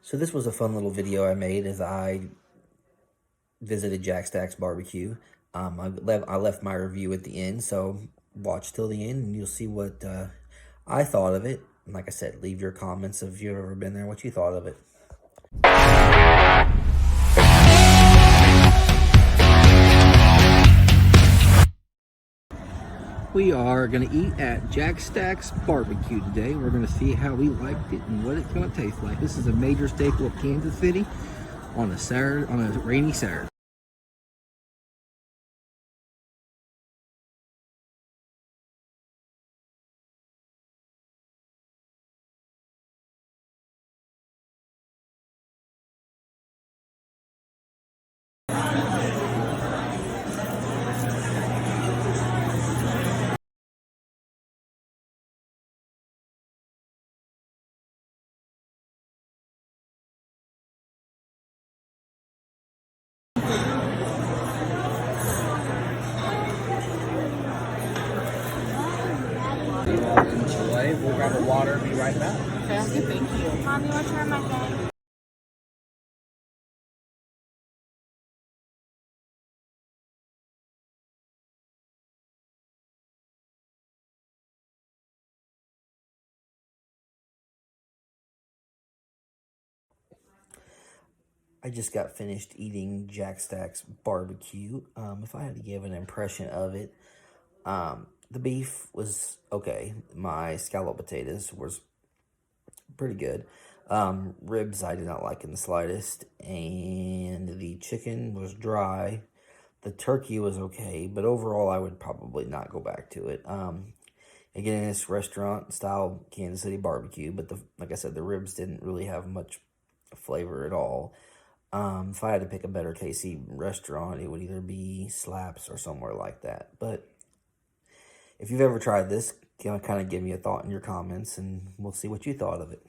So this was a fun little video I made as I visited Jackstack's BBQ. I left my review at the end, so watch till the end and you'll see what I thought of it. And like I said, leave your comments if you've ever been there, what you thought of it. We are going to eat at Jackstack's BBQ today. We're going to see how we liked it and what it's going to taste like. This is a major staple of Kansas City on a rainy Saturday. We'll grab a water and be right back. Sounds good, thank you. Mommy, want to try my bag? I just got finished eating Jackstack's BBQ. If I had to give an impression of it, the beef was okay. My scallop potatoes was pretty good. Ribs I did not like in the slightest, and the chicken was dry. The turkey was okay, but overall I would probably not go back to it. Again, it's restaurant style Kansas City barbecue, but like I said, the ribs didn't really have much flavor at all. If I had to pick a better KC restaurant, it would either be Slaps or somewhere like that. But if you've ever tried this, kind of give me a thought in your comments, and we'll see what you thought of it.